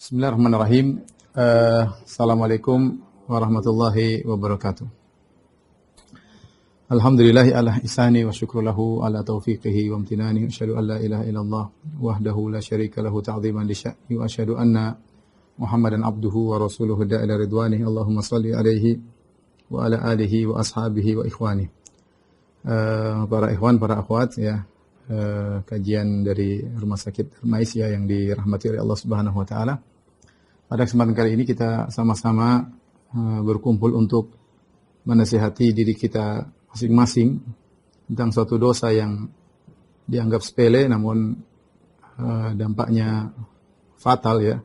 Bismillahirrahmanirrahim. Assalamualaikum warahmatullahi wabarakatuh. Alhamdulillahi ala ihsani wa syukru lahu ala taufiqihi wa amtinani. Asyhadu an la ilaha illallah wahdahu la syarika lahu ta'ziman li sya'ni wa asyhadu anna Muhammadan abduhu wa rasuluhu da'ila ridwanihi. Allahumma salli alaihi wa ala alihi wa ashabihi wa ikhwani. Para ikhwan, para akhwat ya, kajian dari Rumah Sakit Darmais ya, yang dirahmati oleh Allah Subhanahu wa taala. Pada kesempatan kali ini kita sama-sama berkumpul untuk menasihati diri kita masing-masing tentang suatu dosa yang dianggap sepele namun dampaknya fatal ya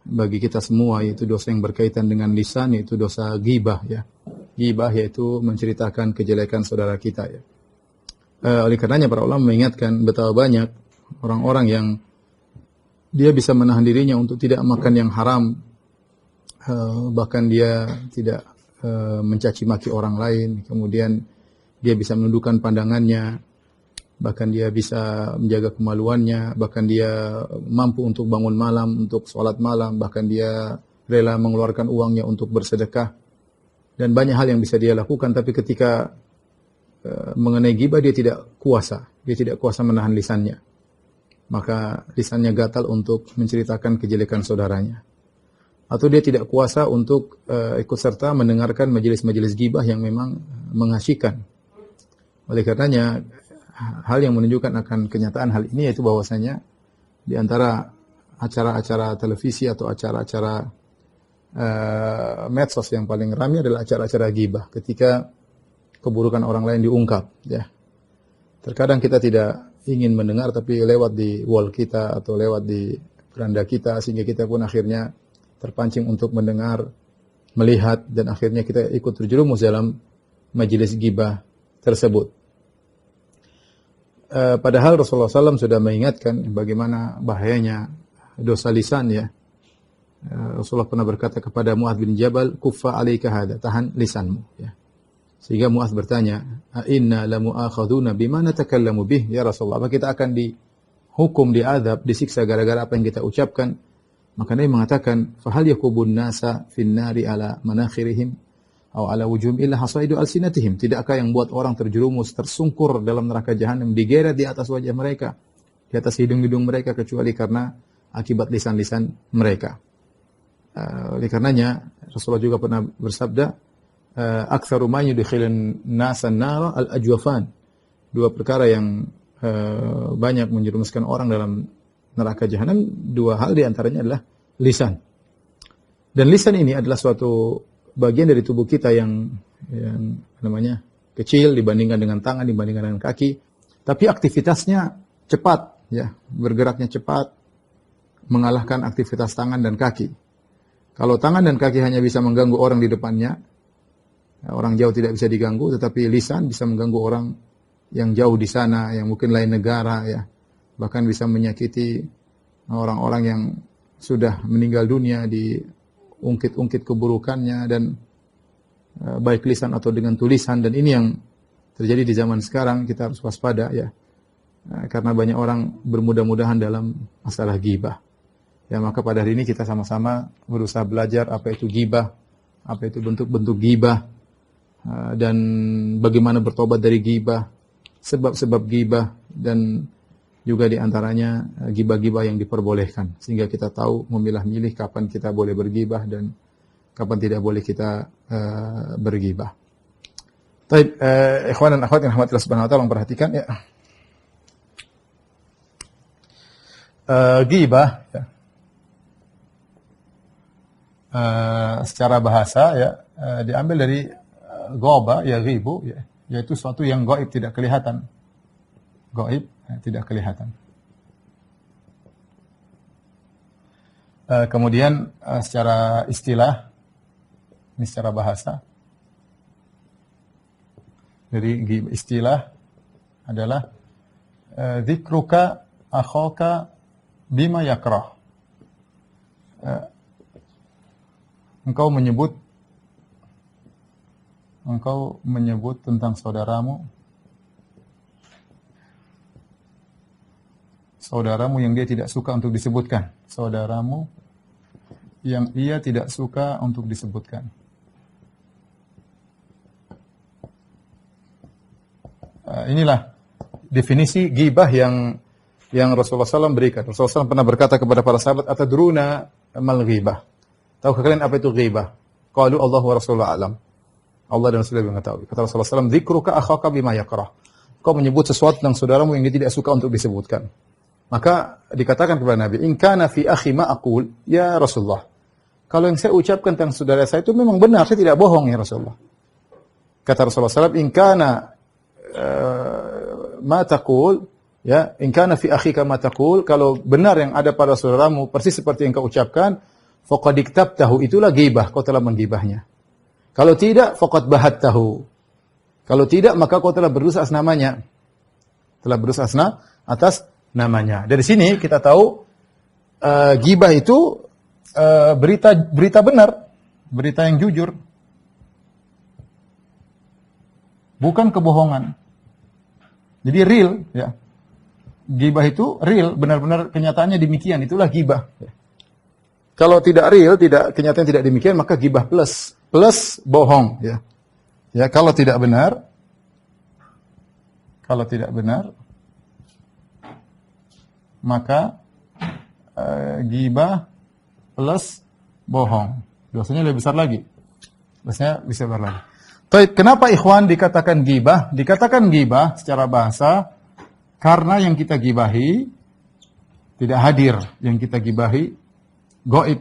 bagi kita semua, yaitu dosa yang berkaitan dengan lisan, yaitu dosa ghibah ya. Ghibah yaitu menceritakan kejelekan saudara kita ya. Oleh karenanya para ulama mengingatkan betapa banyak orang-orang yang dia bisa menahan dirinya untuk tidak makan yang haram, bahkan dia tidak mencaci maki orang lain, kemudian dia bisa menundukkan pandangannya, bahkan dia bisa menjaga kemaluannya, bahkan dia mampu untuk bangun malam, untuk sholat malam, bahkan dia rela mengeluarkan uangnya untuk bersedekah, dan banyak hal yang bisa dia lakukan. Tapi ketika mengenai ghibah dia tidak kuasa menahan lisannya, maka lisannya gatal untuk menceritakan kejelekan saudaranya. Atau dia tidak kuasa untuk ikut serta mendengarkan majelis-majelis ghibah yang memang mengasyikkan. Oleh karenanya, hal yang menunjukkan akan kenyataan hal ini yaitu bahwasanya di antara acara-acara televisi atau acara-acara medsos yang paling ramai adalah acara-acara ghibah, ketika keburukan orang lain diungkap ya. Terkadang kita tidak ingin mendengar, tapi lewat di wall kita atau lewat di beranda kita, sehingga kita pun akhirnya terpancing untuk mendengar, melihat, dan akhirnya kita ikut terjerumus dalam majelis ghibah tersebut. Padahal Rasulullah SAW sudah mengingatkan bagaimana bahayanya dosa lisan ya. Rasulullah pernah berkata kepada Mu'adz bin Jabal, "Kuffa 'alaika hada", tahan lisanmu ya. Sehingga Mu'adz bertanya, "Inna lamu'akhaduna bima natakallamu bih ya Rasulullah?" Apa kita akan dihukum, diazab, disiksa gara-gara apa yang kita ucapkan? Maka Nabi mengatakan, "Fahal yakubun nasa fin nari ala manakhirihim aw ala wujuhim illa hasaidu alsinatihim?" Tidakkah yang buat orang terjerumus, tersungkur dalam neraka jahanam, digeret di atas wajah mereka, di atas hidung-hidung mereka, kecuali karena akibat lisan-lisan mereka. Oleh karenanya Rasulullah juga pernah bersabda, "Aktsaru ma yudkhilun nasan nara al-ajwafan." Dua perkara yang banyak menjerumuskan orang dalam neraka jahanam, dua hal di antaranya adalah lisan. Dan lisan ini adalah suatu bagian dari tubuh kita yang namanya kecil dibandingkan dengan tangan, dibandingkan dengan kaki, tapi aktivitasnya cepat ya, bergeraknya cepat, mengalahkan aktivitas tangan dan kaki. Kalau tangan dan kaki hanya bisa mengganggu orang di depannya, orang jauh tidak bisa diganggu, tetapi lisan bisa mengganggu orang yang jauh di sana, yang mungkin lain negara ya. Bahkan bisa menyakiti orang-orang yang sudah meninggal dunia, diungkit-ungkit keburukannya, dan baik lisan atau dengan tulisan. Dan ini yang terjadi di zaman sekarang, kita harus waspada ya. Karena banyak orang bermudah-mudahan dalam masalah ghibah. Ya, maka pada hari ini kita sama-sama berusaha belajar apa itu ghibah, apa itu bentuk-bentuk ghibah, dan bagaimana bertobat dari ghibah, sebab-sebab ghibah, dan juga di antaranya ghibah-ghibah yang diperbolehkan, sehingga kita tahu memilah-milih kapan kita boleh berghibah dan kapan tidak boleh kita berghibah. Baik, ikhwan dan akhwat yang rahmatillah subhanahu wa ta'ala, perhatikan ya. Ghibah ya. Secara bahasa ya, diambil dari ghaba ya, ghibu ya, yaitu suatu yang gaib, tidak kelihatan. Gaib tidak kelihatan. Kemudian secara istilah, ini secara bahasa, dari istilah adalah dzikruka akhaka bima yakrah. Engkau menyebut tentang saudaramu yang dia tidak suka untuk disebutkan. Saudaramu yang ia tidak suka untuk disebutkan. Inilah definisi ghibah yang Rasulullah SAW berikan. Rasulullah SAW pernah berkata kepada para sahabat, "Atadruna mal ghibah?" Tahukah kalian apa itu ghibah? Qalu Allah wa Rasulullah alam. Allah dan Rasulullah mengetahui. Kata Rasulullah SAW, "Dzikruka akhaka bima yakrah." Kau menyebut sesuatu tentang saudaramu yang dia tidak suka untuk disebutkan. Maka dikatakan kepada Nabi, "In kana fi akhi ma aqul, ya Rasulullah." Kalau yang saya ucapkan tentang saudara saya itu memang benar, saya tidak bohong ya Rasulullah. Kata Rasulullah SAW, "In kana ma taqul, ya, in kana fi akhika ma taqul," kalau benar yang ada pada saudaramu persis seperti yang kau ucapkan, faqad iktabtahu, itulah ghibah, kau telah menggibahnya. Kalau tidak, faqad bahattahu. Kalau tidak, maka kau telah berusaha atas namanya. Telah berusaha atas namanya. Dari sini kita tahu ghibah itu berita benar, berita yang jujur. Bukan kebohongan. Jadi real, ya. Ghibah itu real, benar-benar kenyataannya demikian, itulah ghibah. Kalau tidak real, kenyataan tidak demikian, maka ghibah plus bohong, ya. Ya, kalau tidak benar, maka ghibah plus bohong. Dosanya lebih besar lagi. Dosanya bisa besar lagi. Baik, kenapa ikhwan dikatakan ghibah? Dikatakan ghibah secara bahasa karena yang kita gibahi tidak hadir, yang kita gibahi gaib.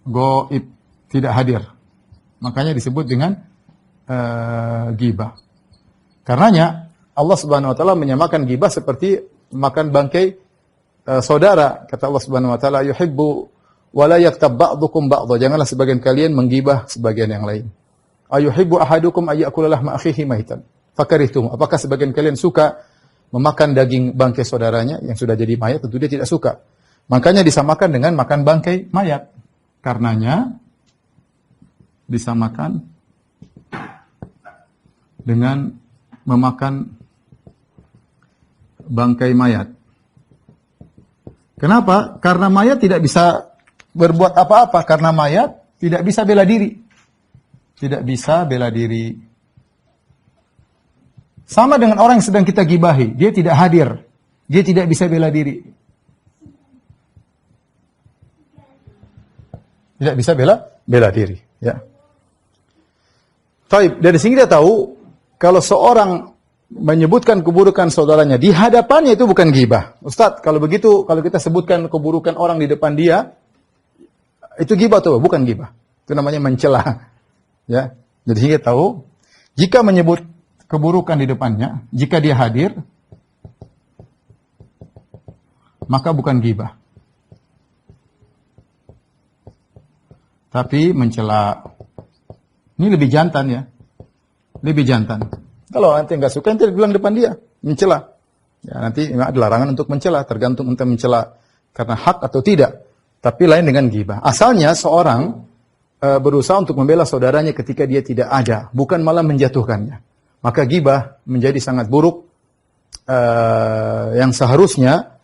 Gaib, tidak hadir. Makanya disebut dengan ghibah. Karenanya Allah Subhanahu wa taala menyamakan ghibah seperti makan bangkai saudara. Kata Allah Subhanahu wa taala, "Yuhibbu wala yaktab ba'dukum ba'dha." Janganlah sebagian kalian menggibah sebagian yang lain. Ayuhibbu ahadukum ayyakula lahma akhihi maitan fakarihtum. Apakah sebagian kalian suka memakan daging bangkai saudaranya yang sudah jadi mayat? Tentu dia tidak suka. Makanya disamakan dengan makan bangkai mayat. Karenanya disamakan dengan memakan bangkai mayat. Kenapa? Karena mayat tidak bisa berbuat apa-apa, karena mayat tidak bisa bela diri. Tidak bisa bela diri. Sama dengan orang yang sedang kita gibahi, dia tidak hadir. Dia tidak bisa bela diri. Tidak bisa bela diri, ya. Taib, dari sini kita tahu kalau seorang menyebutkan keburukan saudaranya di hadapannya itu bukan ghibah. Ustaz, kalau begitu, kalau kita sebutkan keburukan orang di depan dia, itu ghibah atau bukan ghibah? Itu namanya mencela. Ya. Jadi kita tahu jika menyebut keburukan di depannya, jika dia hadir, maka bukan ghibah. Tapi mencela. Ini lebih jantan ya. Lebih jantan. Kalau nanti enggak suka, nanti bilang depan dia, mencela. Ya, nanti ada larangan untuk mencela, tergantung untuk mencela karena hak atau tidak. Tapi lain dengan ghibah. Asalnya seorang berusaha untuk membela saudaranya ketika dia tidak ada, bukan malah menjatuhkannya. Maka ghibah menjadi sangat buruk. Yang seharusnya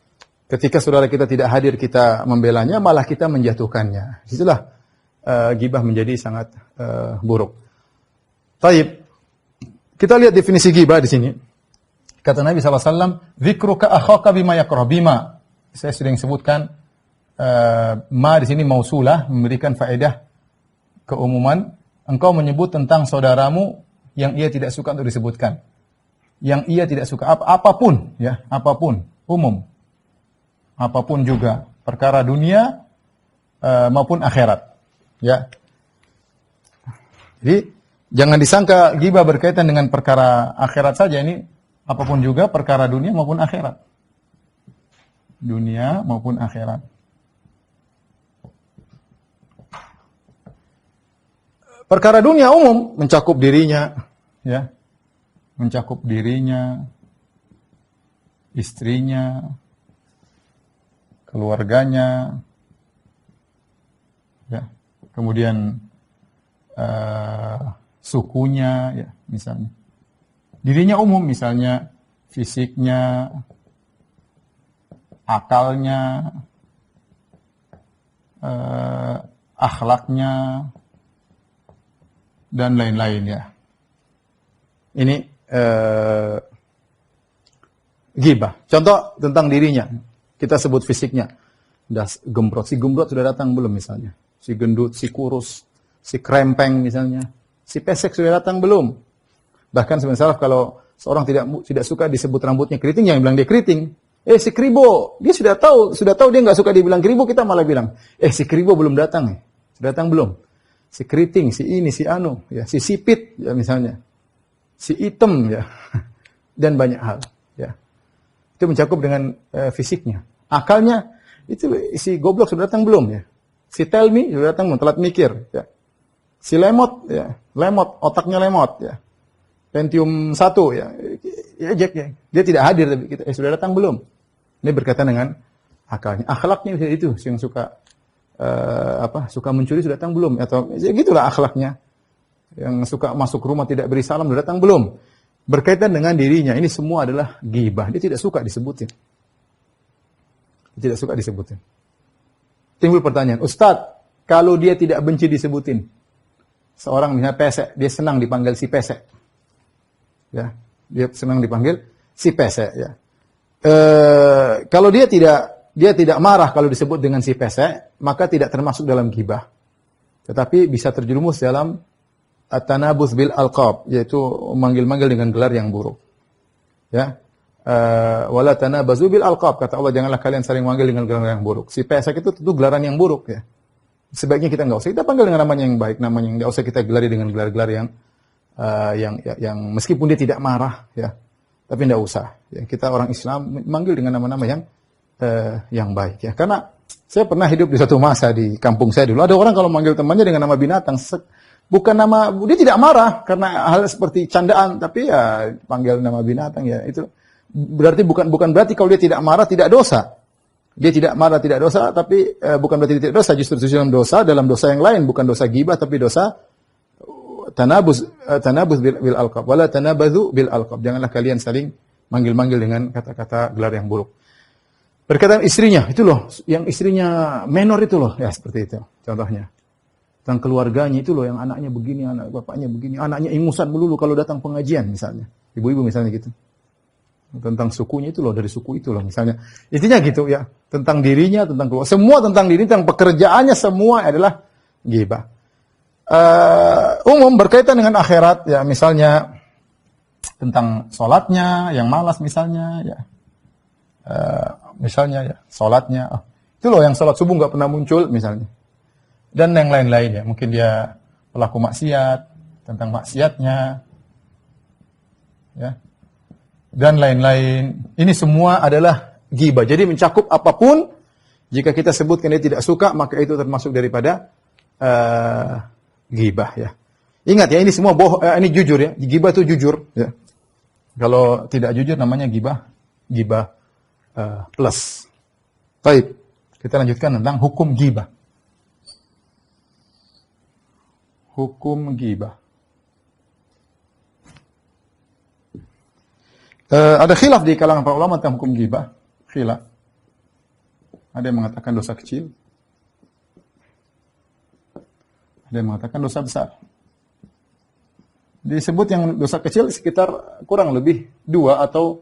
ketika saudara kita tidak hadir kita membelanya, malah kita menjatuhkannya. Itulah ghibah menjadi sangat buruk. Taib. Kita lihat definisi ghibah di sini. Kata Nabi SAW, "Dzikruka akhaka bima yakrah." Bima, saya sudah sebutkan, ma di sini mausulah, memberikan faedah keumuman. Engkau menyebut tentang saudaramu yang ia tidak suka untuk disebutkan. Yang ia tidak suka, apapun, ya, apapun, umum. Apapun juga, perkara dunia maupun akhirat. Ya. Jadi jangan disangka ghibah berkaitan dengan perkara akhirat saja, ini apapun juga perkara dunia maupun akhirat. Dunia maupun akhirat. Perkara dunia umum mencakup dirinya, ya. Mencakup dirinya, istrinya, keluarganya, ya. Kemudian sukunya, ya, misalnya. Dirinya umum, misalnya fisiknya, akalnya, akhlaknya, dan lain-lain ya. Ini ghibah. Contoh tentang dirinya. Kita sebut fisiknya. Gembrot. Si gembrot sudah datang belum misalnya? Si gendut, si kurus, si krempeng misalnya. Si pesek sudah datang belum? Bahkan sebenarnya kalau seorang tidak suka disebut rambutnya keriting, yang bilang dia keriting. Si kribo, dia sudah tahu dia nggak suka dibilang kribo, kita malah bilang, si kribo belum datang, sudah datang belum? Si keriting, si ini, si anu, ya, si sipit, ya misalnya, si item, ya, dan banyak hal, ya. Itu mencakup dengan fisiknya. Akalnya, itu si goblok sudah datang belum, ya? Si tell me sudah datang belum, telat mikir, ya. Si lemot, ya, otaknya lemot, ya. Pentium 1, ya, Jack, ya. Dia tidak hadir, tapi kita, sudah datang belum? Ini berkaitan dengan akalnya. Akhlaknya itu yang suka suka mencuri sudah datang belum? Atau gitulah akhlaknya. Yang suka masuk rumah tidak beri salam sudah datang belum? Berkaitan dengan dirinya. Ini semua adalah ghibah. Dia tidak suka disebutin. Dia tidak suka disebutin. Timbul pertanyaan, Ustadz, kalau dia tidak benci disebutin, seorang misalnya pesek, dia senang dipanggil si pesek. Ya, dia senang dipanggil si pesek, ya. Kalau dia tidak marah kalau disebut dengan si pesek, maka tidak termasuk dalam ghibah. Tetapi bisa terjerumus dalam at-tanabuz bil alqab, yaitu memanggil-manggil dengan gelar yang buruk. Ya. Wala tanabazu bil alqab, kata Allah, janganlah kalian saling memanggil dengan gelar yang buruk. Si pesek itu tentu gelaran yang buruk, ya. Sebaiknya kita enggak usah, kita panggil dengan namanya yang baik, namanya yang enggak usah kita gelari dengan gelar-gelar yang meskipun dia tidak marah, ya. Tapi tidak usah. Ya, kita orang Islam manggil dengan nama-nama yang baik, ya. Karena saya pernah hidup di suatu masa di kampung saya dulu. Ada orang kalau manggil temannya dengan nama binatang, bukan nama, dia tidak marah karena hal seperti candaan, tapi ya panggil nama binatang, ya. Itu berarti bukan berarti kalau dia tidak marah tidak dosa. Dia tidak marah tidak dosa, tapi bukan berarti dia tidak dosa, justru dalam dosa yang lain, bukan dosa ghibah tapi dosa tanabuz bil alqab, wala tanabadzu bil alqab. Janganlah kalian saling manggil-manggil dengan kata-kata gelar yang buruk. Berkaitan istrinya, itu loh, yang istrinya menor itu loh, ya seperti itu contohnya. Tentang keluarganya itu loh, yang anaknya begini, anak bapaknya begini, anaknya ingusan melulu kalau datang pengajian misalnya. Ibu-ibu misalnya gitu. Tentang sukunya itu loh, dari suku itu loh misalnya. Intinya gitu ya, tentang dirinya, tentang keluarga, semua tentang diri, tentang pekerjaannya, semua adalah ghibah. Umum berkaitan dengan akhirat, ya misalnya tentang sholatnya yang malas misalnya, ya misalnya ya sholatnya, itu loh yang sholat subuh nggak pernah muncul misalnya, dan yang lain-lain, ya mungkin dia pelaku maksiat, tentang maksiatnya, ya dan lain-lain. Ini semua adalah ghibah. Jadi mencakup apapun, jika kita sebutkan dia tidak suka, maka itu termasuk daripada ghibah, ya. Ingat ya, ini semua ini jujur ya. Ghibah itu jujur, ya. Kalau tidak jujur namanya ghibah plus. Baik, kita lanjutkan tentang hukum ghibah. Hukum ghibah. Ada khilaf di kalangan para ulama tentang hukum ghibah. Khilaf. Ada yang mengatakan dosa kecil. Ada yang mengatakan dosa besar. Disebut yang dosa kecil sekitar kurang lebih dua atau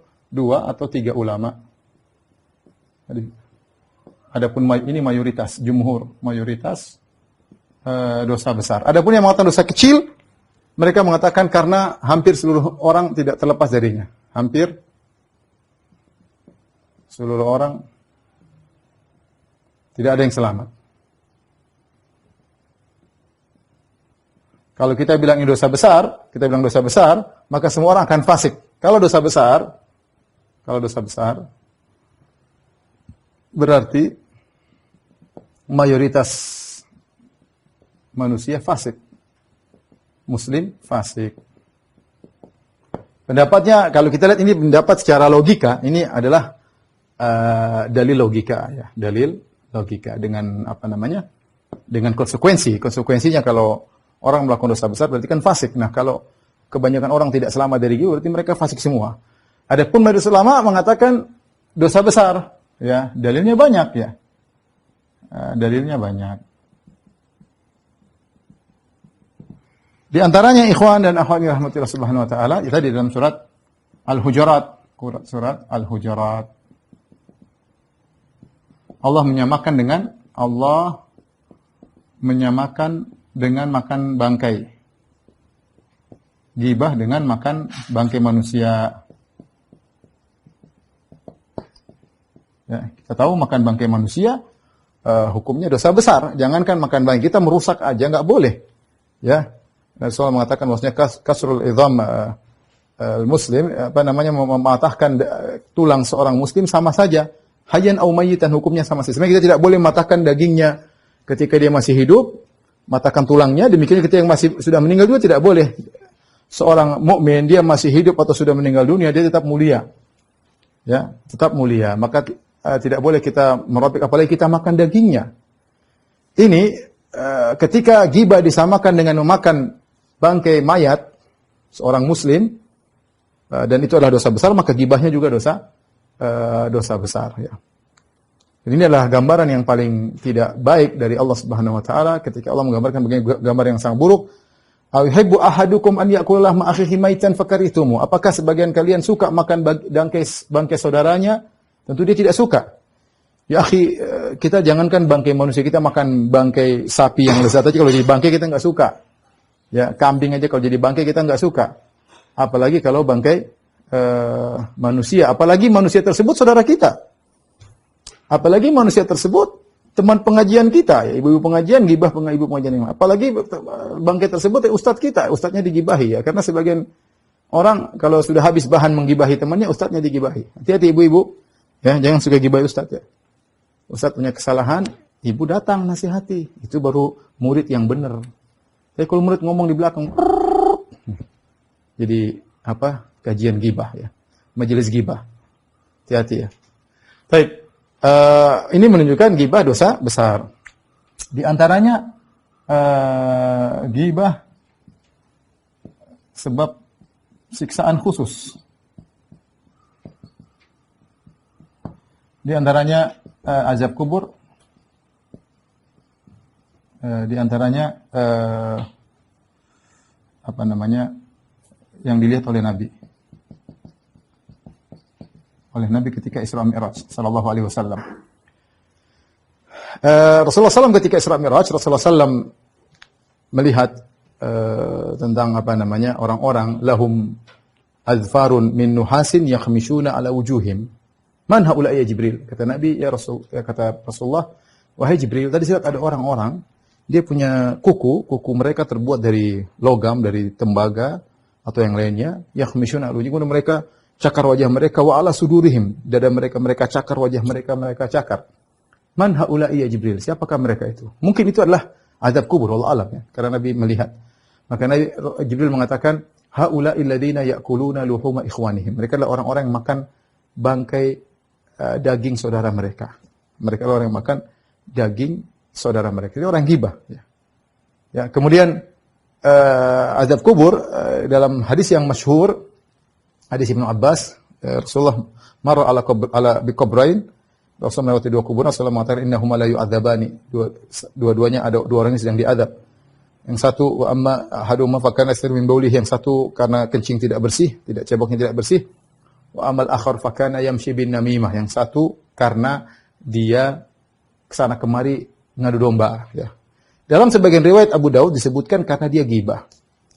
tiga ulama. Adapun ini mayoritas, jumhur, mayoritas dosa besar. Adapun yang mengatakan dosa kecil, mereka mengatakan karena hampir seluruh orang tidak terlepas darinya. Hampir seluruh orang tidak ada yang selamat. Kalau kita bilang ini dosa besar, maka semua orang akan fasik. Kalau dosa besar, berarti mayoritas manusia fasik. Muslim fasik. Pendapatnya, kalau kita lihat ini pendapat secara logika, ini adalah dalil logika, ya. Dalil logika dengan dengan konsekuensi. Konsekuensinya kalau orang melakukan dosa besar berarti kan fasik. Nah, kalau kebanyakan orang tidak selamat dari ghibah berarti mereka fasik semua. Adapun majelis ulama mengatakan dosa besar, ya, dalilnya banyak, ya. dalilnya banyak. Di antaranya ikhwan dan akhwat rahmatillah subhanahu wa ta'ala, itu di dalam surat Al-Hujurat. Surat Al-Hujurat. Allah menyamakan dengan makan bangkai. Gibah dengan makan bangkai manusia. Ya, kita tahu makan bangkai manusia hukumnya dosa besar. Jangankan makan bangkai, kita merusak aja nggak boleh. Ya, Rasulullah mengatakan bahwasanya kasrul idham muslim, mematahkan tulang seorang muslim sama saja. Hayyan au mayyitan, hukumnya sama saja. Sebenarnya kita tidak boleh mematahkan dagingnya ketika dia masih hidup, matahkan tulangnya. Demikian ketika yang masih sudah meninggal juga tidak boleh. Seorang mukmin dia masih hidup atau sudah meninggal dunia, dia tetap mulia. Ya, tetap mulia. Maka tidak boleh kita merobek, apalagi kita makan dagingnya. Ini ketika ghibah disamakan dengan memakan bangkai mayat seorang muslim, dan itu adalah dosa besar, maka ghibahnya juga dosa besar. Ya. Ini adalah gambaran yang paling tidak baik dari Allah Subhanahu Wa Taala ketika Allah menggambarkan begini, gambar yang sangat buruk. Ahibbu ahadukum an ya'kula ma akhihi maitan fakaritumu. Apakah sebagian kalian suka makan bangkai saudaranya? Tentu dia tidak suka. Ya akhi, kita jangankan bangkai manusia, kita makan bangkai sapi yang lezat aja kalau jadi bangkai kita nggak suka. Ya, kambing aja kalau jadi bangkai kita nggak suka. Apalagi kalau bangkai manusia, apalagi manusia tersebut saudara kita. Apalagi manusia tersebut teman pengajian kita, ya, ibu-ibu pengajian, gibah ibu pengajian. Apalagi bangkai tersebut ustadz kita, ustadznya digibahi ya. Karena sebagian orang kalau sudah habis bahan menggibahi temannya, ustadznya digibahi. Hati-hati ibu-ibu, ya, jangan suka gibahi ustadz ya. Ustadz punya kesalahan, ibu datang nasihati, itu baru murid yang benar. Tapi kalau murid ngomong di belakang, jadi apa? Kajian gibah ya, majelis gibah. Hati-hati ya. Baik. Ini menunjukkan ghibah dosa besar. Di antaranya ghibah sebab siksaan khusus. Di antaranya azab kubur. Di antaranya yang dilihat oleh Nabi ketika Isra Mi'raj sallallahu alaihi wasallam. Rasulullah SAW ketika Isra Mi'raj, Rasulullah SAW melihat tentang orang-orang lahum azfarun min nuhasin yakhmishuna ala wujuhim. Man haula ya Jibril? Kata Nabi, kata Rasulullah, wahai Jibril, tadi saya lihat ada orang-orang dia punya kuku mereka terbuat dari logam, dari tembaga atau yang lainnya, yakhmishuna ala wujuhim, mereka cakar wajah mereka, wa ala sudurihim, dada mereka cakar, wajah mereka cakar. Man haula'i ya Jibril? Siapakah mereka itu? Mungkin itu adalah azab kubur, wallahu alam ya, karena Nabi melihat. Maka Nabi Jibril mengatakan, haula'i alladziina ya'kuluna luhuma ikhwanihim. Mereka adalah orang-orang yang makan bangkai daging saudara mereka. Mereka adalah orang yang makan daging saudara mereka. Ini orang ghibah ya. Ya, kemudian azab kubur dalam hadis yang masyhur, hadis Ibnu Abbas, Rasulullah marra ala biqabrain, Rasulullah melewati dua kuburan, Rasulullah mengatakan innahuma la yu'adzabani. Dua-duanya ada dua orang yang sedang diadab. Yang satu wa amma ahaduhuma fa kana yasir min baulihi, yang satu karena kencing tidak bersih, ceboknya tidak bersih. Wa amal akhar fa kana yamshi bin namimah, yang satu karena dia kesana kemari ngadu domba ya. Dalam sebagian riwayat Abu Daud disebutkan karena dia ghibah.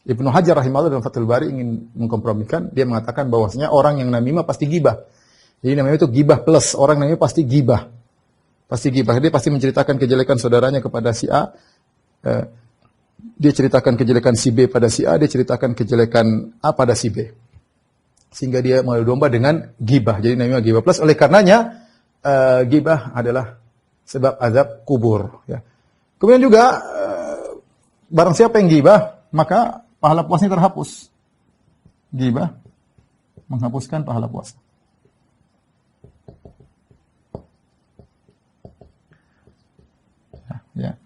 Ibnu Hajar rahimahullah dalam Fathul Bari ingin mengkompromikan, dia mengatakan bahwasanya orang yang namimah pasti ghibah. Jadi namanya itu ghibah plus, orang namanya pasti ghibah. Pasti ghibah, dia pasti menceritakan kejelekan saudaranya kepada si A. Dia ceritakan kejelekan si B pada si A, dia ceritakan kejelekan A pada si B. Sehingga dia mengadu domba dengan ghibah. Jadi namanya ghibah plus. Oleh karenanya ghibah adalah sebab azab kubur ya. Kemudian juga barang siapa yang ghibah, maka pahala puasanya terhapus. Ghibah menghapuskan pahala puasa. Ya.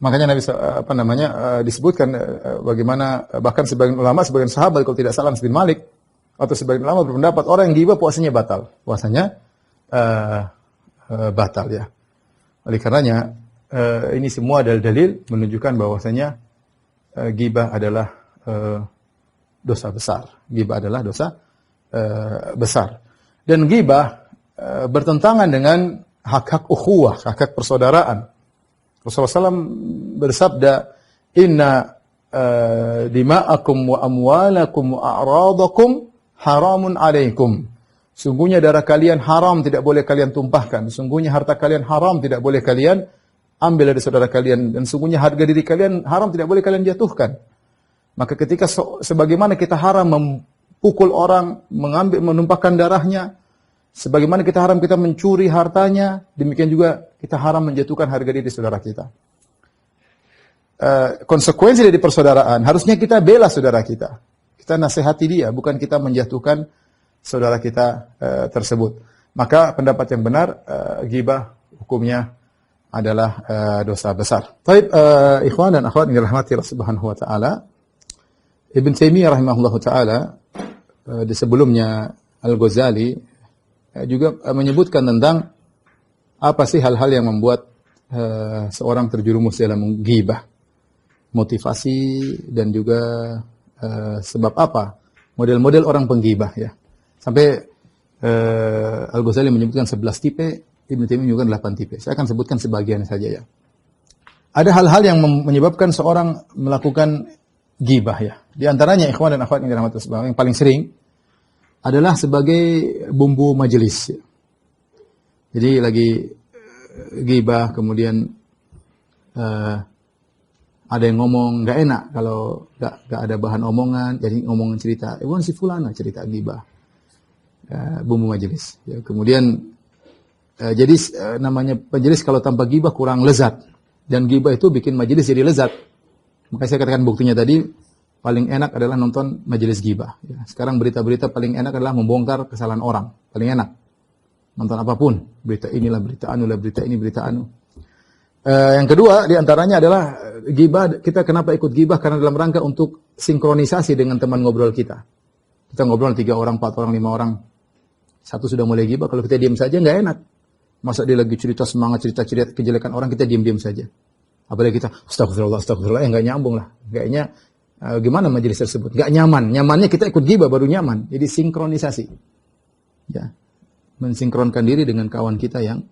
Makanya Nabi disebutkan bagaimana bahkan sebagian ulama, sebagian sahabat kalau tidak salah bin Malik atau sebagian ulama berpendapat orang yang ghibah puasanya batal. Puasanya batal ya. Oleh karenanya ini semua dalil-dalil menunjukkan bahwasanya ghibah adalah dosa besar. Ghibah adalah dosa besar. Dan ghibah bertentangan dengan hak-hak ukhuwah, hak-hak persaudaraan. Rasulullah SAW bersabda, "Inna dima'akum wa amwalakum wa a'radakum haramun alaikum." Sungguhnya darah kalian haram, tidak boleh kalian tumpahkan. Sungguhnya harta kalian haram, tidak boleh kalian ambil dari saudara kalian. Dan sungguhnya harga diri kalian haram, tidak boleh kalian jatuhkan. Maka ketika sebagaimana kita haram memukul orang, menumpahkan darahnya, sebagaimana kita haram kita mencuri hartanya, demikian juga kita haram menjatuhkan harga diri saudara kita. Konsekuensi dari persaudaraan, harusnya kita bela saudara kita. Kita nasihati dia, bukan kita menjatuhkan saudara kita tersebut. Maka pendapat yang benar, ghibah hukumnya adalah dosa besar. Baik, ikhwan dan akhwat yang dirahmati Allah Subhanahu wa taala, Ibn Taimiyah rahimahullahu taala di sebelumnya Al-Ghazali juga menyebutkan tentang apa sih hal-hal yang membuat seorang terjerumus dalam ghibah. Motivasi dan juga sebab apa? Model-model orang penggibah ya. Sampai Al-Ghazali menyebutkan 11 tipe, Ibn Taimiyah menyebutkan 8 tipe. Saya akan sebutkan sebagian saja ya. Ada hal-hal yang menyebabkan seorang melakukan ghibah ya. Di antaranya ikhwan dan akhwat yang dirahmati Allah, yang paling sering adalah sebagai bumbu majelis. Ya. Jadi lagi ghibah, kemudian ada yang ngomong nggak enak kalau nggak ada bahan omongan, jadi ngomong cerita, si fulana cerita ghibah, bumbu majelis. Ya, kemudian jadi namanya majelis kalau tanpa ghibah kurang lezat, dan ghibah itu bikin majelis jadi lezat. Makanya saya katakan buktinya tadi, paling enak adalah nonton majelis ghibah. Ya, sekarang berita-berita paling enak adalah membongkar kesalahan orang, paling enak. Nonton apapun, berita inilah, berita anu lah, berita ini, berita anu. Yang kedua diantaranya adalah ghibah. Kita kenapa ikut ghibah? Karena dalam rangka untuk sinkronisasi dengan teman ngobrol kita. Kita ngobrol 3 orang, 4 orang, 5 orang. Satu sudah mulai ghibah, kalau kita diam saja nggak enak. Masa dia lagi cerita semangat, cerita kejelekan orang, kita diam-diam saja. Apalagi kita astagfirullah, nggak nyambung lah. Kayaknya gimana majelis tersebut? Nggak nyaman. Nyamannya kita ikut ghibah baru nyaman. Jadi sinkronisasi. Ya. Mensinkronkan diri dengan kawan kita yang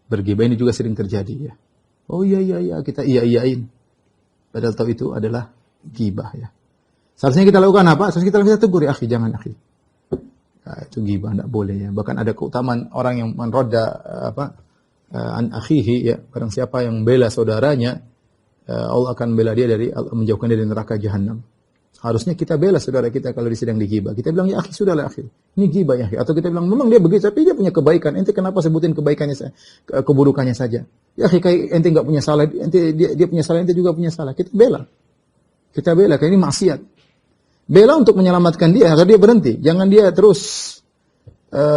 berghibah, ini juga sering terjadi ya. Oh iya, kita iya-iyain. Padahal tahu itu adalah ghibah ya. Seharusnya kita lakukan apa? Seharusnya kita tegur, ya akhi, jangan akhi. Nah, itu ghibah, tidak boleh ya. Bahkan ada keutamaan orang yang menroda an akhihi ya. Barang siapa yang bela saudaranya, Allah akan bela dia menjauhkan dia dari neraka jahanam. Harusnya kita bela saudara kita kalau sedang dighibah. Kita bilang, ya akhi, sudahlah akhi. Ini ghibah ya akhi. Atau kita bilang, memang dia begitu, tapi dia punya kebaikan. Ente kenapa sebutin kebaikannya, keburukannya saja? Ya akhi, kayak ente enggak punya salah, dia punya salah, ente juga punya salah. Kita bela, karena ini maksiat. Bela untuk menyelamatkan dia agar dia berhenti. Jangan dia terus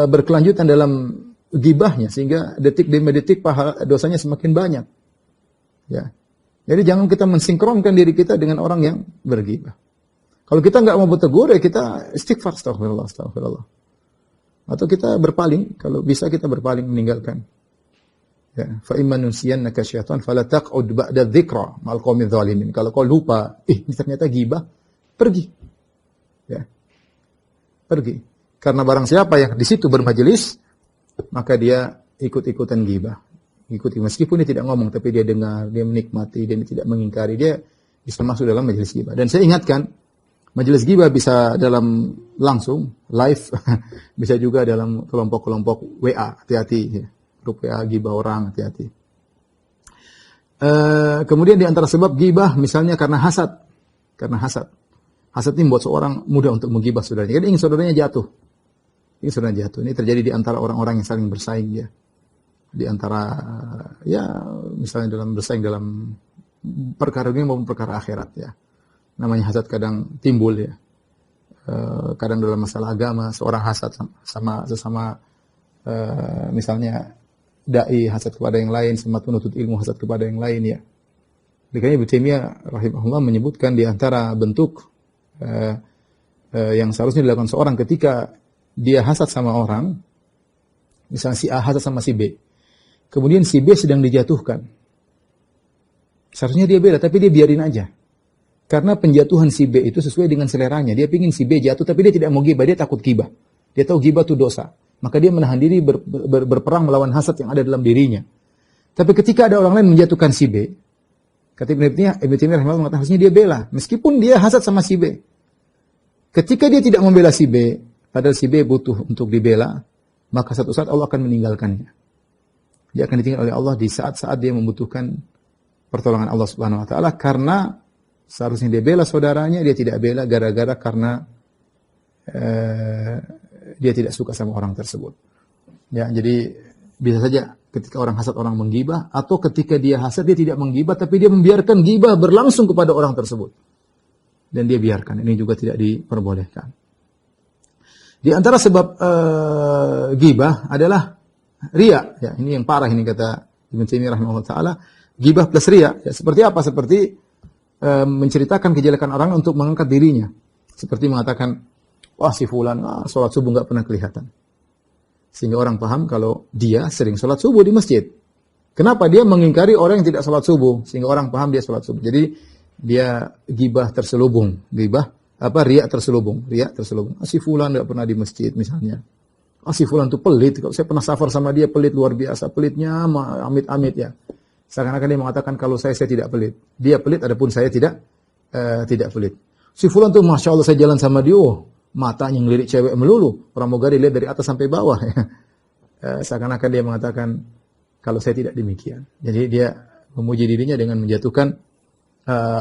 berkelanjutan dalam ghibahnya sehingga detik demi detik dosanya semakin banyak. Ya. Jadi jangan kita mensinkronkan diri kita dengan orang yang berghibah. Kalau kita nggak mau bertegur, ya kita istighfar, astagfirullah. Atau kita berpaling, kalau bisa kita berpaling, meninggalkan. Ya, fa imma nunsiyannaka syaitan fala taq'ud ba'da dzikra ma'al qaumidz zalimin. Kalau kau lupa, ini ternyata ghibah, pergi. Ya. Pergi. Karena barang siapa yang di situ bermajelis, maka dia ikut-ikutan ghibah. Meskipun dia tidak ngomong, tapi dia dengar, dia menikmati, dia tidak mengingkari, dia bisa masuk dalam majelis ghibah. Dan saya ingatkan, majelis ghibah bisa dalam langsung, live, bisa juga dalam kelompok-kelompok WA, hati-hati. Ya. Grup WA ghibah orang, hati-hati. Kemudian di antara sebab ghibah, misalnya karena hasad. Karena hasad. Hasad ini membuat seorang mudah untuk menggibah saudaranya. Jadi ingin saudaranya jatuh. Ini terjadi di antara orang-orang yang saling bersaing ya. Di antara, ya misalnya dalam bersaing dalam perkara dunia maupun perkara akhirat ya. Namanya hasad kadang timbul ya. Kadang dalam masalah agama seorang hasad sama sesama misalnya dai hasad kepada yang lain, sama penuntut ilmu hasad kepada yang lain ya. Makanya Ibnu Taimiyah rahimahullah menyebutkan di antara bentuk yang seharusnya dilakukan seorang ketika dia hasad sama orang, misalnya si A hasad sama si B. kemudian si B sedang dijatuhkan. Seharusnya dia bela, tapi dia biarin aja. Karena penjatuhan si B itu sesuai dengan seleranya. Dia pingin si B jatuh, tapi dia tidak mau gibah, dia takut gibah. Dia tahu gibah itu dosa. Maka dia menahan diri berperang melawan hasad yang ada dalam dirinya. Tapi ketika ada orang lain menjatuhkan si B, kata Ibnu Taimiyah rahimahullah mengatakan harusnya dia bela, meskipun dia hasad sama si B. Ketika dia tidak membela si B, padahal si B butuh untuk dibela, maka satu saat Allah akan meninggalkannya. Dia akan ditinggal oleh Allah di saat-saat dia membutuhkan pertolongan Allah Subhanahu wa taala, karena seharusnya dia bela saudaranya, dia tidak bela gara-gara karena dia tidak suka sama orang tersebut. Ya, jadi bisa saja ketika orang hasad orang menggibah, atau ketika dia hasad dia tidak menggibah tapi dia membiarkan gibah berlangsung kepada orang tersebut. Dan dia biarkan, ini juga tidak diperbolehkan. Di antara sebab gibah adalah riya. Ya, ini yang parah ini kata Ibnu Taimiyah rahimahullah taala, gibah plus riya. Ya, seperti apa? Seperti menceritakan kejelekan orang untuk mengangkat dirinya. Seperti mengatakan, wah si fulan, sholat subuh nggak pernah kelihatan. Sehingga orang paham kalau dia sering sholat subuh di masjid. Kenapa? Dia mengingkari orang yang tidak sholat subuh. Sehingga orang paham dia sholat subuh. Jadi dia gibah terselubung. Gibah, riya terselubung. Riya terselubung. Si fulan nggak pernah di masjid misalnya. Si fulan itu pelit. Kalau saya pernah safar sama dia, pelit luar biasa. Pelitnya amit-amit ya. Seakan-akan dia mengatakan kalau saya tidak pelit. Dia pelit, adapun saya tidak pelit. Si fulan tuh Masya Allah saya jalan sama dia, matanya ngelirik cewek melulu. Pramugari lihat dari atas sampai bawah. Seakan-akan dia mengatakan kalau saya tidak demikian. Jadi dia memuji dirinya dengan menjatuhkan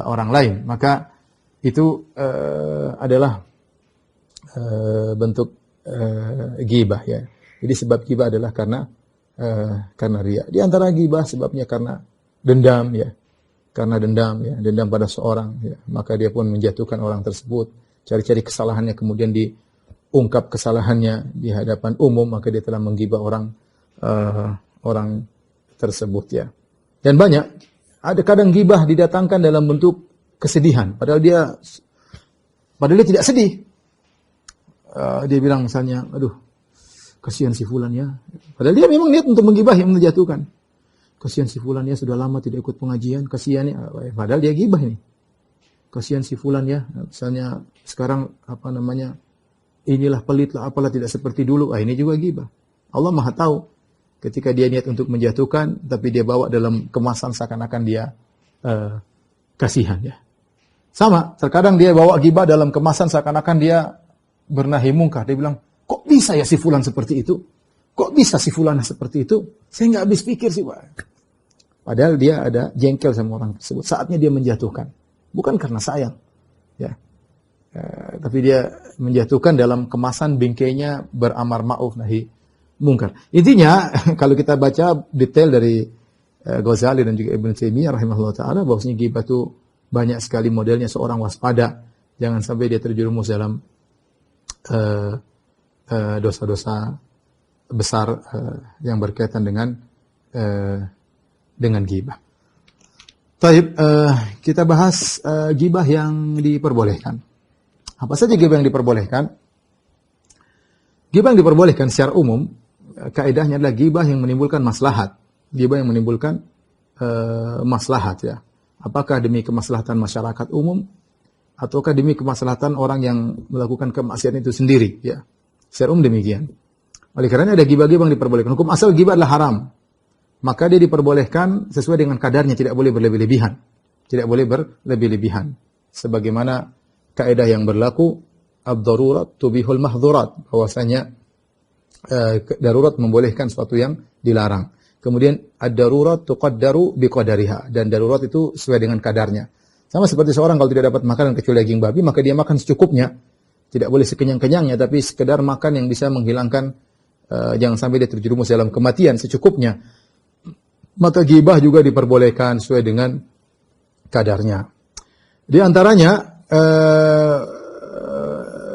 orang lain. Maka itu adalah bentuk ghibah ya. Jadi sebab ghibah adalah karena riya. Di antara ghibah sebabnya karena dendam ya. Karena dendam ya, dendam pada seorang ya. Maka dia pun menjatuhkan orang tersebut. Cari-cari kesalahannya, kemudian diungkap kesalahannya di hadapan umum, maka dia telah menggibah orang tersebut ya. Dan banyak, ada kadang gibah didatangkan dalam bentuk kesedihan, padahal dia tidak sedih. Dia bilang misalnya, aduh, kasihan si fulan ya. Padahal dia memang niat untuk menggibah yang menjatuhkan. Kasihan si fulan ya, sudah lama tidak ikut pengajian, kasihan ya. Padahal dia gibah ini. Kasihan si fulan ya, misalnya sekarang inilah pelit lah, apalah tidak seperti dulu. Ini juga gibah. Allah Maha tahu ketika dia niat untuk menjatuhkan, tapi dia bawa dalam kemasan seakan-akan dia kasihan ya. Sama, terkadang dia bawa gibah dalam kemasan seakan-akan dia bernahi mungkar. Dia bilang, kok bisa ya si fulan seperti itu? Kok bisa si fulan seperti itu? Saya nggak habis pikir sih, Pak. Padahal dia ada jengkel sama orang tersebut. Saatnya dia menjatuhkan. Bukan karena sayang, ya. Tapi dia menjatuhkan dalam kemasan bingkainya beramar ma'ruf nahi mungkar. Intinya kalau kita baca detail dari Ghazali dan juga Ibnu Taimiyah rahimahullah taala, bahwasanya ghibah itu banyak sekali modelnya. Seorang waspada, jangan sampai dia terjerumus dalam dosa-dosa besar yang berkaitan dengan ghibah. Baik, kita bahas ghibah yang diperbolehkan. Apa saja ghibah yang diperbolehkan? Ghibah yang diperbolehkan secara umum, kaidahnya adalah ghibah yang menimbulkan maslahat. Ghibah yang menimbulkan maslahat ya. Apakah demi kemaslahatan masyarakat umum ataukah demi kemaslahatan orang yang melakukan kemaksiatan itu sendiri ya. Secara umum demikian. Oleh karena ada ghibah-ghibah yang diperbolehkan. Hukum asal ghibah adalah haram. Maka dia diperbolehkan sesuai dengan kadarnya, tidak boleh berlebih-lebihan. Tidak boleh berlebih-lebihan. Sebagaimana kaidah yang berlaku, ad-darurat tubihul mahdzurat, bahwasanya darurat membolehkan sesuatu yang dilarang. Kemudian ad-darurat tuqaddaru biqadariha, dan darurat itu sesuai dengan kadarnya. Sama seperti seorang kalau tidak dapat makanan kecuali daging babi, maka dia makan secukupnya. Tidak boleh sekenyang-kenyangnya, tapi sekedar makan yang bisa menghilangkan, jangan sampai dia terjerumus dalam kematian, secukupnya. Maka ghibah juga diperbolehkan sesuai dengan kadarnya. Di antaranya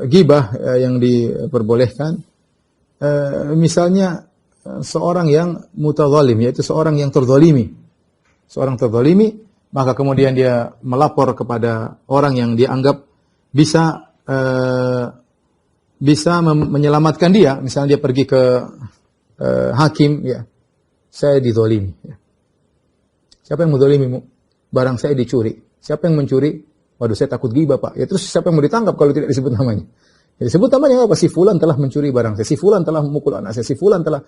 ghibah yang diperbolehkan, misalnya seorang yang mutadzalim, yaitu seorang yang terzalimi. Seorang terzalimi, maka kemudian dia melapor kepada orang yang dia anggap bisa menyelamatkan dia. Misalnya dia pergi ke hakim, ya. saya dizalimi. Ya. Siapa yang menzalimimu? Barang saya dicuri. Siapa yang mencuri? Waduh, saya takut ghibah, Pak. Ya terus siapa yang mau ditangkap kalau tidak disebut namanya? Ya, disebut namanya apa? Si fulan telah mencuri barang saya. Si fulan telah memukul anak saya. Si fulan telah...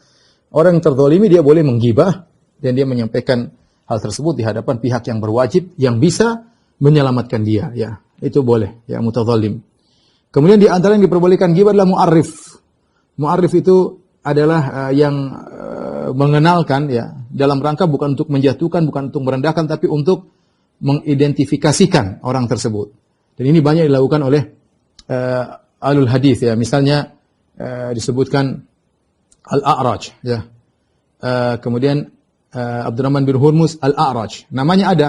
Orang yang terzalimi dia boleh menggibah dan dia menyampaikan hal tersebut di hadapan pihak yang berwajib yang bisa menyelamatkan dia. Ya, itu boleh. Ya, mutazalim. Kemudian di antara yang diperbolehkan ghibah adalah mu'arrif. Mu'arrif itu adalah yang mengenalkan ya dalam rangka bukan untuk menjatuhkan, bukan untuk merendahkan, tapi untuk mengidentifikasikan orang tersebut. Dan ini banyak dilakukan oleh alul hadis ya. Misalnya disebutkan Al-A'raj ya. Kemudian Abdurrahman bin Hurmuz Al-A'raj. Namanya ada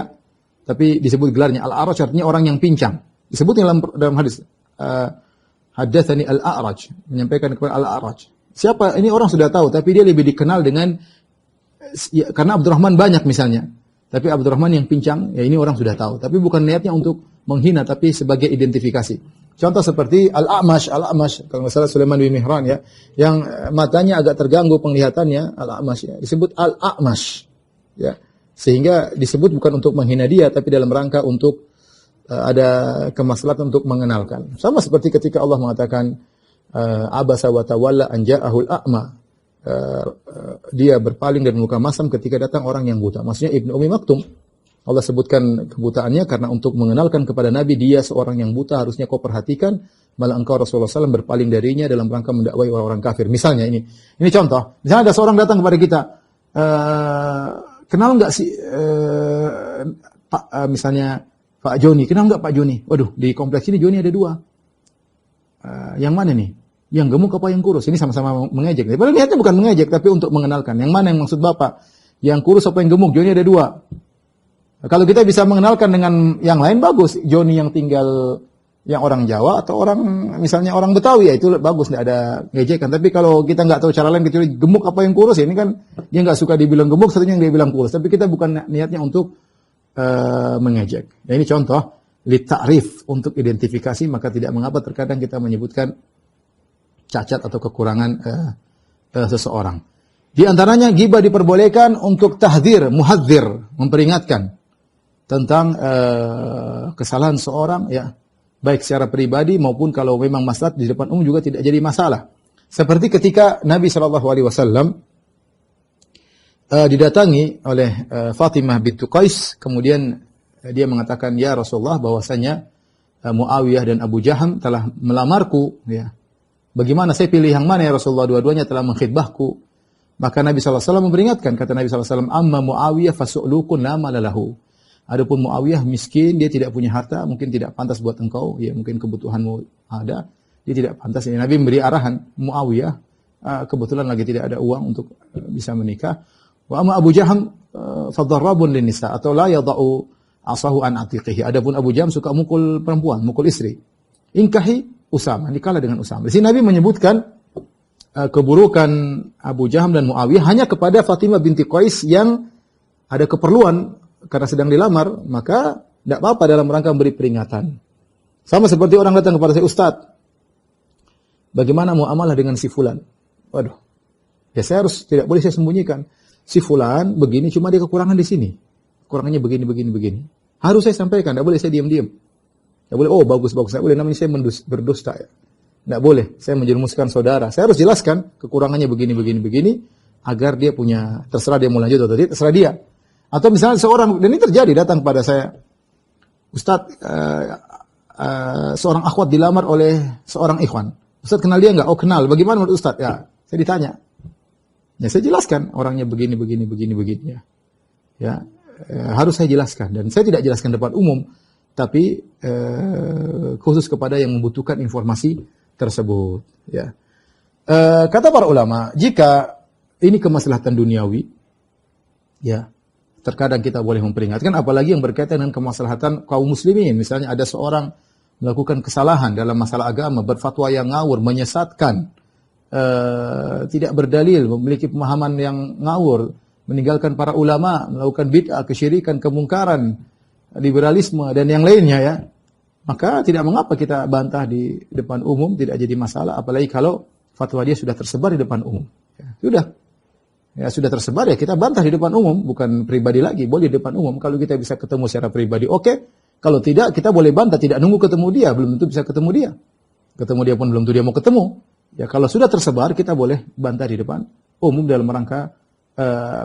tapi disebut gelarnya Al-A'raj artinya orang yang pincang. Disebut dalam hadis Haddatsani Al-A'raj, menyampaikan kepada Al-A'raj. Siapa ini orang sudah tahu tapi dia lebih dikenal dengan ya, karena Abdurrahman banyak misalnya. Tapi Abdurrahman yang pincang, ya ini orang sudah tahu. Tapi bukan niatnya untuk menghina, tapi sebagai identifikasi. Contoh seperti Al-A'mash, kalau nggak salah Sulaiman bin Mihran ya, yang matanya agak terganggu penglihatannya, Al-A'mash ya, disebut Al-A'mash. Ya. Sehingga disebut bukan untuk menghina dia, tapi dalam rangka untuk ada kemaslahatan untuk mengenalkan. Sama seperti ketika Allah mengatakan, Abasa wa tawalla an ja'ahul a'ma. Dia berpaling dan muka masam ketika datang orang yang buta. Maksudnya Ibnu Ummi Maktum. Allah sebutkan kebutaannya karena untuk mengenalkan kepada Nabi dia seorang yang buta harusnya kau perhatikan. Malah engkau Rasulullah SAW berpaling darinya dalam rangka mendakwai orang-orang kafir. Misalnya ini contoh. Misalnya ada seorang datang kepada kita. Kenal nggak sih Pak misalnya Pak Joni? Kenal nggak Pak Joni? Waduh di kompleks ini Joni ada 2. Yang mana nih? Yang gemuk apa yang kurus? Ini sama-sama mengejek. Padahal niatnya bukan mengejek, tapi untuk mengenalkan. Yang mana yang maksud Bapak? Yang kurus apa yang gemuk? Joni ada 2. Kalau kita bisa mengenalkan dengan yang lain, bagus. Joni yang tinggal, yang orang Jawa, atau orang, misalnya orang Betawi, ya itu bagus, tidak ada ngejekan. Tapi kalau kita nggak tahu cara lain, kecuali gemuk apa yang kurus, ya ini kan, dia nggak suka dibilang gemuk, satunya yang dia bilang kurus. Tapi kita bukan niatnya untuk mengejek. Ya, ini contoh, litta'rif, untuk identifikasi, maka tidak mengapa terkadang kita menyebutkan cacat atau kekurangan seseorang. Di antaranya ghibah diperbolehkan untuk tahdzir, muhadzir, memperingatkan tentang kesalahan seorang ya, baik secara pribadi maupun kalau memang maslahat di depan umum juga tidak jadi masalah. Seperti ketika Nabi SAW didatangi oleh Fatimah bintu Qais, kemudian dia mengatakan, "Ya Rasulullah, bahwasanya Muawiyah dan Abu Jaham telah melamarku ya. Bagaimana saya pilih yang mana ya Rasulullah? Dua-duanya telah mengkhidbahku." Maka Nabi SAW memperingatkan, kata Nabi SAW, "Amma Muawiyah fasu'lukun la malalahu." Adapun Muawiyah miskin, dia tidak punya harta, mungkin tidak pantas buat engkau, ya mungkin kebutuhanmu ada, dia tidak pantas. Ini Nabi memberi arahan, Muawiyah kebetulan lagi tidak ada uang untuk bisa menikah. Wa amma Abu Jaham fadarrabun linnisa atau la yada'u asahu an atiqihi. Adapun Abu Jaham suka mukul perempuan, mukul istri. Ingkahi Usama, nikahlah dengan Usama. Di sini Nabi menyebutkan keburukan Abu Jaham dan Muawiyah hanya kepada Fatimah binti Qais yang ada keperluan karena sedang dilamar, maka tidak apa-apa dalam rangka memberi peringatan. Sama seperti orang datang kepada saya, "Ustaz, bagaimana muamalah dengan si fulan?" Waduh. Ya saya harus, tidak boleh saya sembunyikan. Si fulan begini, cuma dia kekurangan di sini. Kekurangannya begini. Harus saya sampaikan, tidak boleh saya diam-diam. Tidak boleh, oh bagus. Tidak boleh, namanya saya berdusta ya. Tidak boleh, saya menjerumuskan saudara. Saya harus jelaskan kekurangannya begini, agar dia punya, terserah dia mau lanjut atau tidak, terserah dia. Atau misalnya seorang, dan ini terjadi, datang pada saya, "Ustaz, seorang akhwat dilamar oleh seorang ikhwan. Ustaz kenal dia enggak?" "Oh kenal." "Bagaimana menurut Ustaz?" Ya, saya ditanya. Ya saya jelaskan, orangnya begini ya. Ya, harus saya jelaskan. Dan saya tidak jelaskan depan umum, tapi khusus kepada yang membutuhkan informasi tersebut. Ya. Kata para ulama, jika ini kemaslahatan duniawi, ya terkadang kita boleh memperingatkan, apalagi yang berkaitan dengan kemaslahatan kaum muslimin. Misalnya ada seorang melakukan kesalahan dalam masalah agama, berfatwa yang ngawur, menyesatkan, tidak berdalil, memiliki pemahaman yang ngawur, meninggalkan para ulama, melakukan bid'ah, kesyirikan, kemungkaran, liberalisme dan yang lainnya ya. Maka tidak mengapa kita bantah di depan umum, tidak jadi masalah, apalagi kalau fatwa dia sudah tersebar di depan umum. Ya, sudah. Ya sudah tersebar ya kita bantah di depan umum, bukan pribadi lagi, boleh di depan umum. Kalau kita bisa ketemu secara pribadi, oke. Kalau tidak, kita boleh bantah, tidak nunggu ketemu dia, belum tentu bisa ketemu dia. Ketemu dia pun belum tentu dia mau ketemu. Ya kalau sudah tersebar, kita boleh bantah di depan umum dalam rangka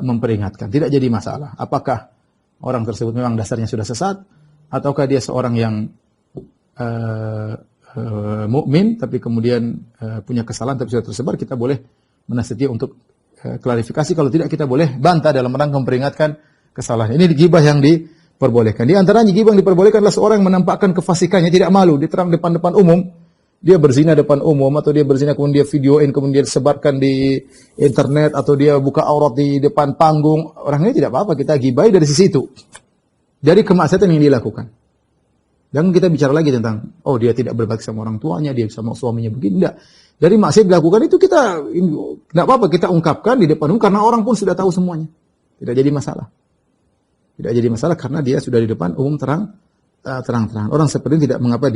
memperingatkan. Tidak jadi masalah. Apakah orang tersebut memang dasarnya sudah sesat, ataukah dia seorang yang mukmin tapi kemudian punya kesalahan tapi sudah tersebar, kita boleh menasihati untuk klarifikasi. Kalau tidak, kita boleh bantah dalam rangka memperingatkan kesalahan. Ini gibah yang diperbolehkan. Di antaranya gibah yang diperbolehkan adalah seorang yang menampakkan kefasikannya, tidak malu, diterang depan umum. Dia berzina depan umum, atau dia berzina kemudian dia videoin, kemudian dia sebarkan di internet, atau dia buka aurat di depan panggung. Orang ini tidak apa-apa, kita gibai dari sisi itu. Dari kemaksiatan yang dilakukan. Jangan kita bicara lagi tentang, oh dia tidak berbakti sama orang tuanya, dia sama suaminya begini. Tidak. Dari maksiat dilakukan itu kita, tidak apa-apa kita ungkapkan di depan umum, karena orang pun sudah tahu semuanya. Tidak jadi masalah. Tidak jadi masalah karena dia sudah di depan umum terang-terangan. Orang seperti ini tidak mengapa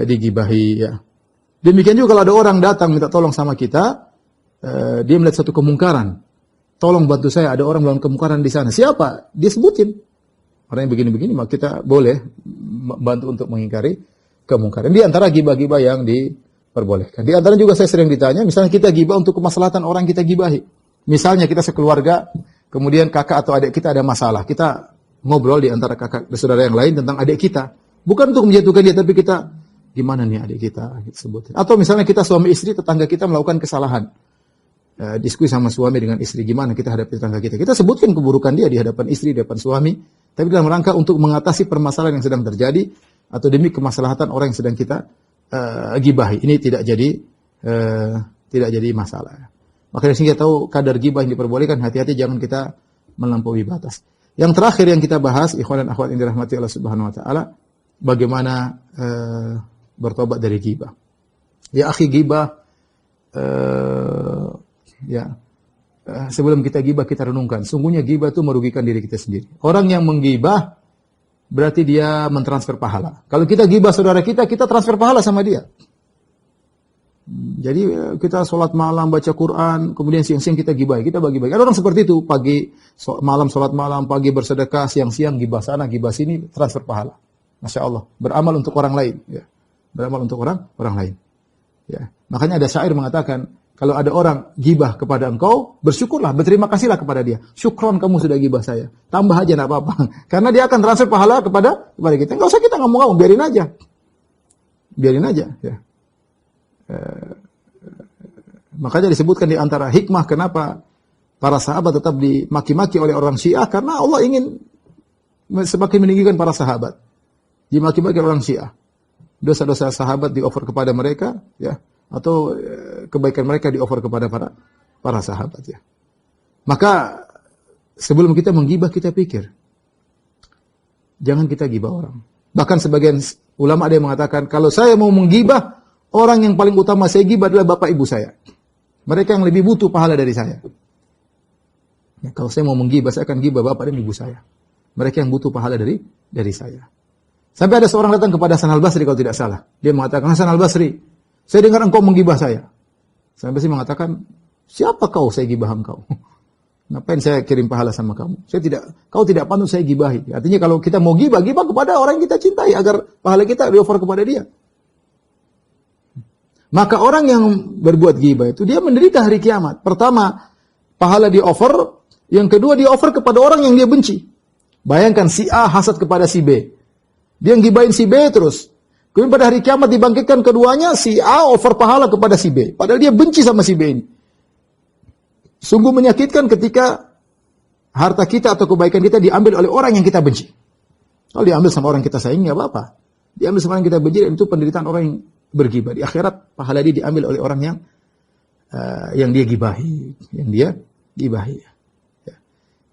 digibahi. Ya. Demikian juga kalau ada orang datang minta tolong sama kita, dia melihat satu kemungkaran. Tolong bantu saya, ada orang melakukan kemungkaran di sana. Siapa? Dia sebutin. Orang yang begini-begini, maka kita boleh bantu untuk mengingkari kemungkaran. Di antara gibah-gibah yang diperbolehkan. Di antara juga saya sering ditanya, misalnya kita gibah untuk kemaslahatan orang kita gibahi. Misalnya kita sekeluarga, kemudian kakak atau adik kita ada masalah. Kita ngobrol di antara kakak dan saudara yang lain tentang adik kita. Bukan untuk menjatuhkan dia, tapi kita, gimana nih adik kita? Kita sebutin. Atau misalnya kita suami istri, tetangga kita melakukan kesalahan. Diskusi sama suami dengan istri, gimana kita hadapi tetangga kita. Kita sebutkan keburukan dia di hadapan istri, di hadapan suami. Tapi dalam rangka untuk mengatasi permasalahan yang sedang terjadi, atau demi kemaslahatan orang yang sedang kita gibahi. Ini tidak jadi masalah. Makanya sehingga tahu kadar gibah yang diperbolehkan, hati-hati jangan kita melampaui batas. Yang terakhir yang kita bahas, ikhwan dan akhwat yang dirahmati Allah Subhanahu wa taala, bagaimana bertobat dari gibah. Ya akhi, gibah sebelum kita gibah kita renungkan, sungguhnya gibah itu merugikan diri kita sendiri. Orang yang menggibah berarti dia mentransfer pahala. Kalau kita gibah saudara kita transfer pahala sama dia. Jadi kita sholat malam, baca Quran, kemudian siang-siang kita gibah, kita bagi-bagi. Ada orang seperti itu, pagi malam sholat malam, pagi bersedekah, siang-siang gibah sana, gibah sini, transfer pahala. Masya Allah, beramal untuk orang lain. Ya. Beramal untuk orang lain. Ya. Makanya ada syair mengatakan, kalau ada orang gibah kepada engkau, bersyukurlah, berterima kasihlah kepada dia. Syukron kamu sudah gibah saya. Tambah aja, tidak apa-apa. Karena dia akan transfer pahala kepada kita. Enggak usah kita ngomong-ngomong, biarin aja. Biarin aja. Ya. Makanya disebutkan di antara hikmah kenapa para sahabat tetap dimaki-maki oleh orang Syiah, karena Allah ingin semakin meninggikan para sahabat. Dimaki-maki oleh orang Syiah. Dosa-dosa sahabat di-offer kepada mereka, ya, atau kebaikan mereka di-offer kepada para sahabat, ya. Maka sebelum kita menggibah, kita pikir. Jangan kita gibah orang. Bahkan sebagian ulama ada yang mengatakan, kalau saya mau menggibah, orang yang paling utama saya gibah adalah bapak ibu saya. Mereka yang lebih butuh pahala dari saya. Ya, kalau saya mau menggibah, saya akan gibah bapak dan ibu saya. Mereka yang butuh pahala dari saya. Sampai ada seorang datang kepada Hasan al-Basri kalau tidak salah. Dia mengatakan, Hasan al-Basri, saya dengar engkau menggibah saya. Hasan al-Basri mengatakan, siapa kau saya gibah engkau? Ngapain saya kirim pahala sama kamu? Kau tidak patut saya gibahi. Artinya kalau kita mau gibah kepada orang yang kita cintai agar pahala kita di-offer kepada dia. Maka orang yang berbuat gibah itu dia menderita hari kiamat. Pertama, pahala di-offer. Yang kedua, di-offer kepada orang yang dia benci. Bayangkan si A hasad kepada si B. Dia ngibahin si B terus. Kemudian pada hari kiamat dibangkitkan keduanya, si A offer pahala kepada si B. Padahal dia benci sama si B ini. Sungguh menyakitkan ketika harta kita atau kebaikan kita diambil oleh orang yang kita benci. Kalau diambil sama orang kita sayangi, nggak apa-apa. Diambil sama orang yang kita benci, itu penderitaan orang yang bergibah. Di akhirat, pahala dia diambil oleh orang yang dia gibahi. Yang dia gibahi. Ya.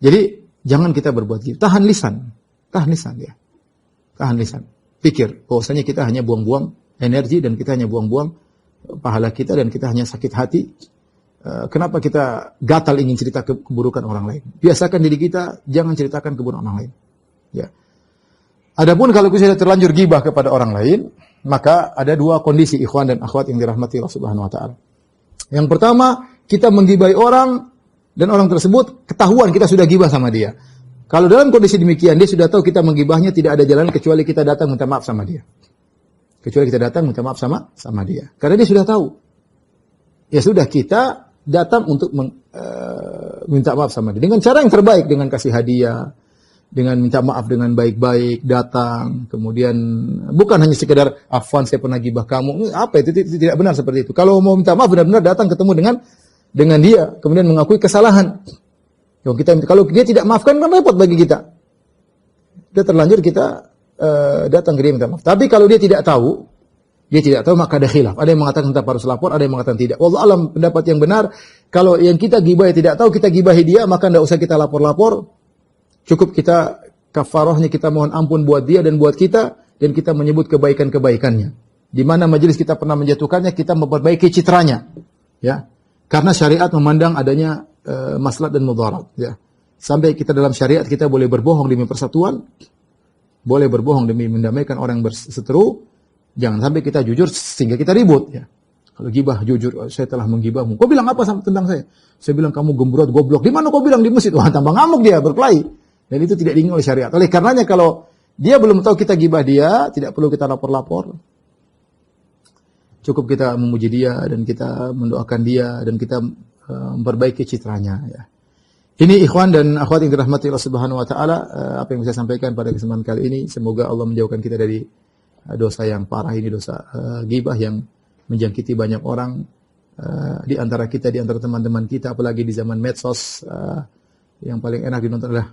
Jadi, jangan kita berbuat gibah. Tahan lisan. Ya. Tahan lisan. Pikir bahwasanya kita hanya buang-buang energi dan kita hanya buang-buang pahala kita dan kita hanya sakit hati. Kenapa kita gatal ingin cerita keburukan orang lain? Biasakan diri kita jangan ceritakan keburukan orang lain. Ya. Adapun kalau kita terlanjur gibah kepada orang lain, maka ada dua kondisi ikhwan dan akhwat yang dirahmati Allah Subhanahu wa taala. Yang pertama, kita menggibahi orang dan orang tersebut ketahuan kita sudah gibah sama dia. Kalau dalam kondisi demikian dia sudah tahu kita menggibahnya, tidak ada jalan kecuali kita datang minta maaf sama dia. Kecuali kita datang minta maaf sama dia. Karena dia sudah tahu. Ya sudah, kita datang untuk minta maaf sama dia dengan cara yang terbaik, dengan kasih hadiah, dengan minta maaf dengan baik-baik, datang, kemudian bukan hanya sekedar afwan saya pernah gibah kamu, apa itu tidak benar seperti itu. Kalau mau minta maaf benar-benar datang ketemu dengan dia, kemudian mengakui kesalahan. Kalau dia tidak maafkan kan repot bagi kita. Dia terlanjur kita datang ke dia minta maaf. Tapi kalau dia tidak tahu maka ada khilaf. Ada yang mengatakan kita harus lapor, ada yang mengatakan tidak. Wallahu alam, pendapat yang benar, kalau yang kita gibahi tidak tahu, kita gibahi dia, maka tidak usah kita lapor-lapor. Cukup kita kafarahnya, kita mohon ampun buat dia dan buat kita, dan kita menyebut kebaikan-kebaikannya. Di mana majelis kita pernah menjatuhkannya, kita memperbaiki citranya. Ya. Karena syariat memandang adanya maslahat dan mudarat. Ya. Sampai kita dalam syariat kita boleh berbohong demi persatuan, boleh berbohong demi mendamaikan orang yang berseteru. Jangan sampai kita jujur sehingga kita ribut. Ya. Kalau gibah jujur, saya telah menggibahmu. Kau bilang apa tentang saya? Saya bilang kamu gembrot, goblok. Di mana kau bilang? Di masjid. Wah, tambah ngamuk dia, berkelahi. Dan itu tidak diingin oleh syariat. Oleh karenanya kalau dia belum tahu kita gibah dia, tidak perlu kita lapor-lapor. Cukup kita memuji dia dan kita mendoakan dia dan kita memperbaiki citranya. Ya. Ini ikhwan dan akhwat yang dirahmati Allah Subhanahu Wa Taala, apa yang bisa saya sampaikan pada kesempatan kali ini. Semoga Allah menjauhkan kita dari dosa yang parah ini, dosa gibah yang menjangkiti banyak orang di antara kita, di antara teman-teman kita, apalagi di zaman medsos. Yang paling enak ditonton adalah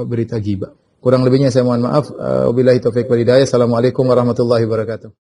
berita ghibah. Kurang lebihnya saya mohon maaf. Wabillahi taufiq wal hidayah. Assalamualaikum warahmatullahi wabarakatuh.